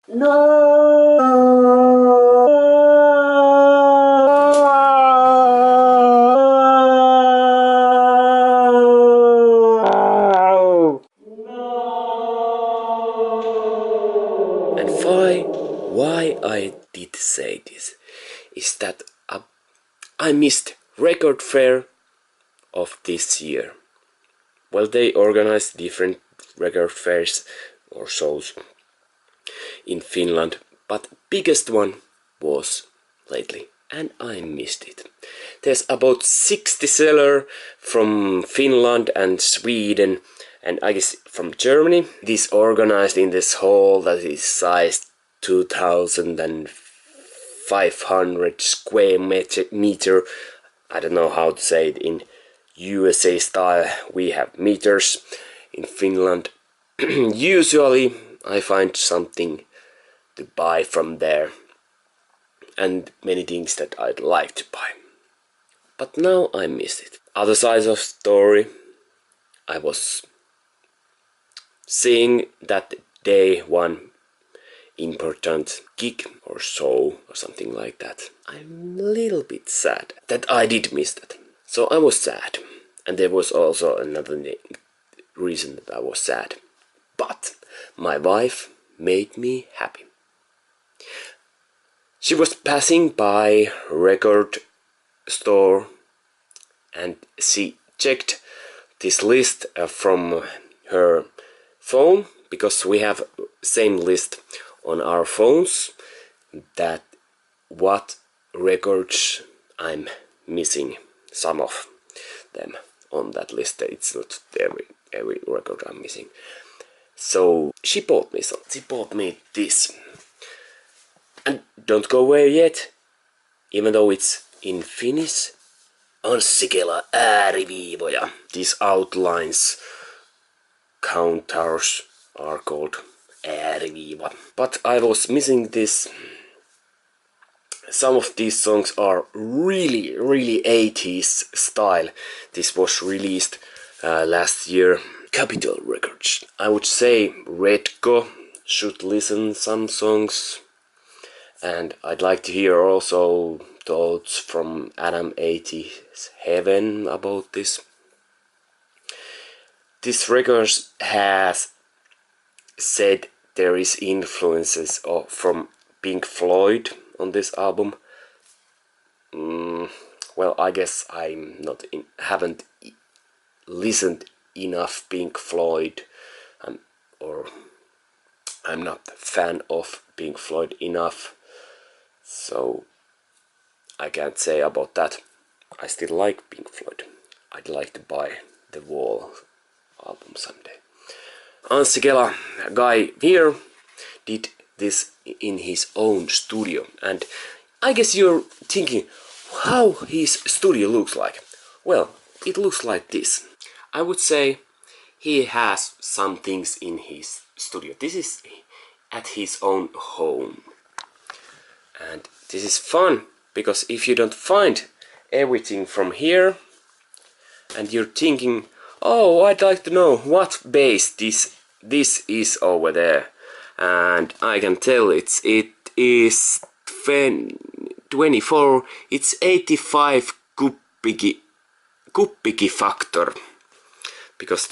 And why I did say this is that I missed record fair of this year. Well, they organized different record fairs or shows in Finland, but biggest one was lately, and I missed it. There's about 60 sellers from Finland and Sweden, and I guess from Germany. This organized in this hall that is sized 2,500 square meter. I don't know how to say it in USA style. We have meters. In Finland, usually I find something to buy from there, and many things that I'd like to buy. But now I missed it. Other side of story, I was seeing that day one important gig or show or something like that. I'm a little bit sad that I did miss that. So I was sad, and there was also another reason that I was sad. But my wife made me happy. She was passing by record store and she checked this list from her phone, because we have same list on our phones, that what records I'm missing, some of them on that list. It's not every record I'm missing. So she bought me some. She bought me this. And don't go away yet, even though it's in Finnish. Anssi Kela ääriviivoja. These outlines, counters are called ääriviiva. But I was missing this. Some of these songs are really 80s style. This was released last year. Capitol Records. I would say Redco should listen some songs. And I'd like to hear also thoughts from Adam 80's Heaven about this. This record has said there is influences from Pink Floyd on this album. Well, I guess haven't listened enough Pink Floyd, or I'm not a fan of Pink Floyd enough. So I can't say about that. I still like Pink Floyd. I'd like to buy the Wall album someday. Anssi Kela, guy here, did this in his own studio, and I guess you're thinking how his studio looks like. Well, it looks like this. I would say he has some things in his studio. This is at his own home. And this is fun, because if you don't find everything from here, and you're thinking, oh, I'd like to know what bass this is over there, and I can tell it is 24, it's 85 kuppiki factor, because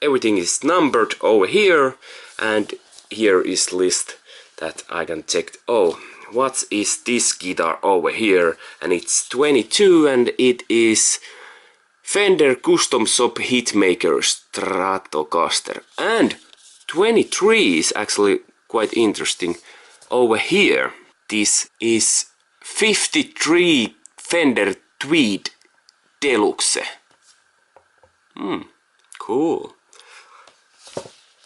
everything is numbered over here, and here is list that I can check. Oh, what is this guitar over here? And it's 22, and it is Fender Custom Shop Hitmaker Stratocaster. And 23 is actually quite interesting over here. This is 53 Fender Tweed Deluxe. Cool.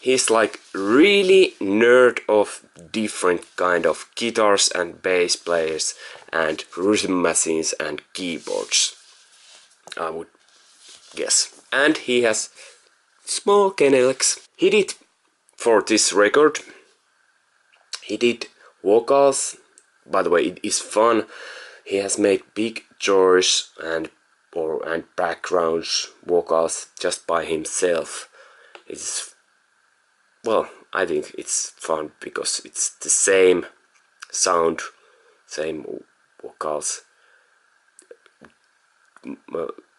He's like really nerd of different kind of guitars and bass players and rhythm machines and keyboards, I would guess. And he has small Kenelecs. He did, for this record, he did vocals. By the way, it is fun. He has made big chorus and backgrounds vocals just by himself. It's, well, I think it's fun because it's the same sound, same vocals.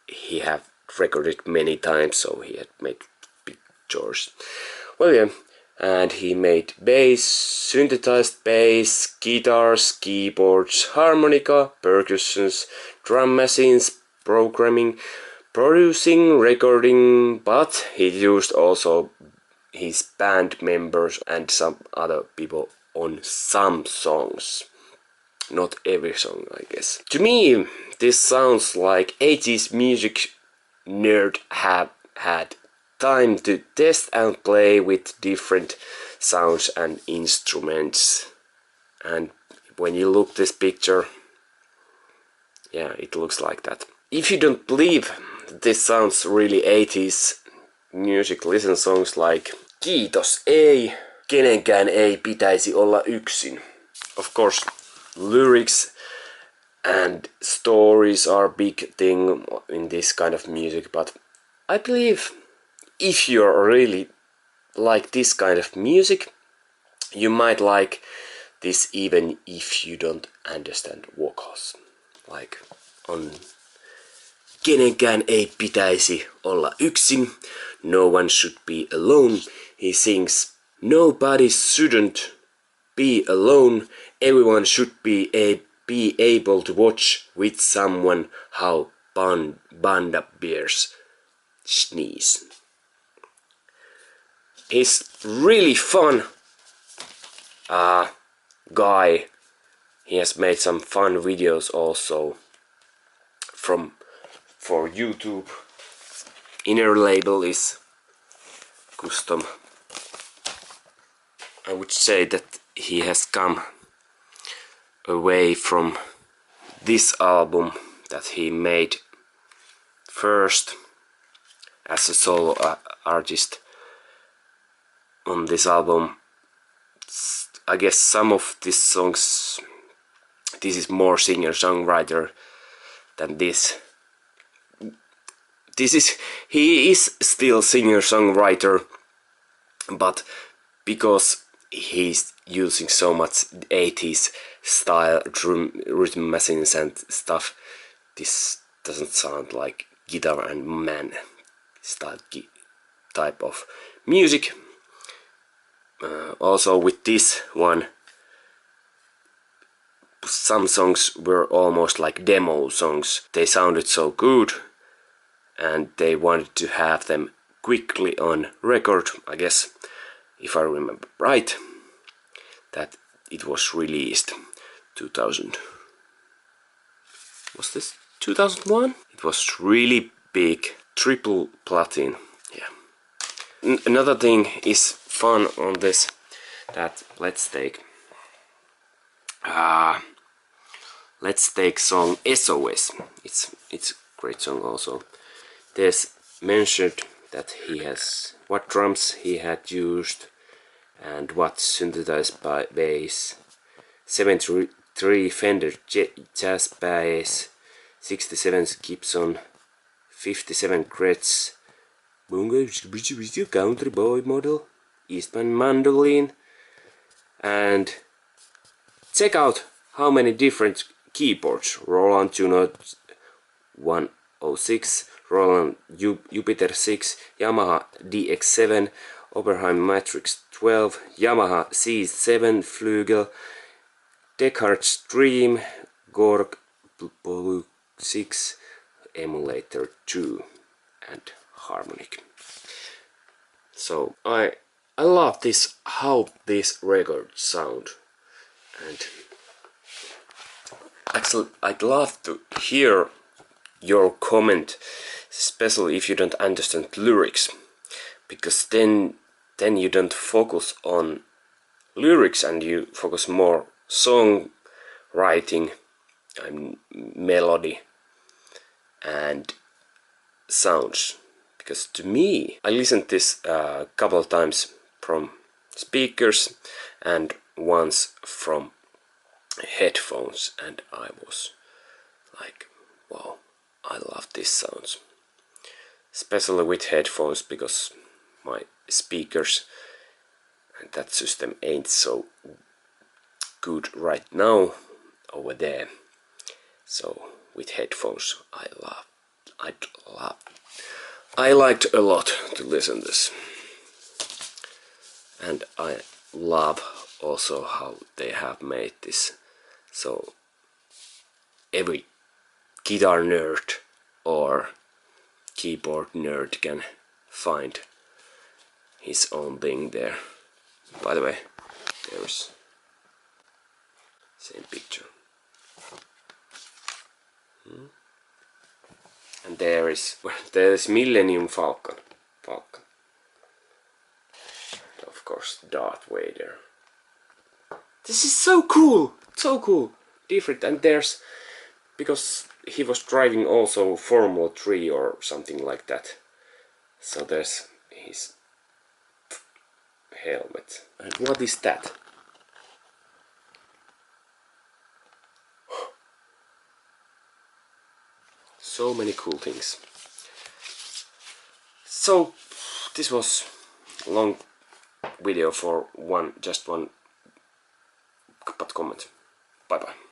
He have recorded many times, so he had made pictures. Well, yeah, and he made bass, synthesized bass, guitars, keyboards, harmonica, percussions, drum machines, programming, producing, recording, but he used also his band members and some other people on some songs. Not every song, I guess. To me, this sounds like 80s music nerd have had time to test and play with different sounds and instruments. And when you look this picture, yeah, it looks like that. If you don't believe this sounds really 80s music, listen songs like Kiitos ei, kenenkään ei pitäisi olla yksin. Of course, lyrics and stories are a big thing in this kind of music, but I believe if you really like this kind of music, you might like this even if you don't understand vocals. Like on Kenenkään ei pitäisi olla yksin, no one should be alone. He sings, nobody shouldn't be alone, everyone should be able to watch with someone how Panda bears sneeze. He's really fun guy. He has made some fun videos also for YouTube. Inner label is custom. I would say that he has come away from this album that he made first as a solo artist. On this album, I guess some of these songs, this is more singer-songwriter than this. He is still singer-songwriter, but because he's using so much 80s style rhythm machines and stuff, this doesn't sound like guitar and man style type of music. Also with this one, some songs were almost like demo songs. They sounded so good and they wanted to have them quickly on record, I guess, if I remember right, that it was released 2000. Was this 2001? It was really big, triple platinum. Yeah. Another thing is fun on this, that let's take song SOS. It's a great song also. There's mentioned that he has what drums he had used and what synthesized by bass. 73 Fender Jazz Bass, 67 Gibson, 57 Gretsch, Country Boy model, Eastman mandolin, and check out how many different keyboards: Roland Juno 106, Roland Jupiter 6, Yamaha DX7, Oberheim Matrix 12, Yamaha C7 Flügel, Descartes Dream, Korg Blue 6, Emulator 2, and Harmonic. So I love this, how this record sound, and actually I'd love to hear your comment, especially if you don't understand lyrics, because then you don't focus on lyrics and you focus more song writing and melody and sounds. Because to me, I listened this a couple of times from speakers and once from headphones, and I was like, wow, I love these sounds, especially with headphones, because my speakers And that system ain't so good right now over there. So with headphones, I liked a lot to listen this. And I love also how they have made this so every guitar nerd or keyboard nerd can find his own thing there. By the way, there's same picture. And there's Millennium Falcon. Of course, Darth Vader. This is so cool! So cool! Different, and there's, because he was driving also Formula 3 or something like that. So there's his helmet. And what is that? So many cool things. So this was a long video for just one comment. Bye bye.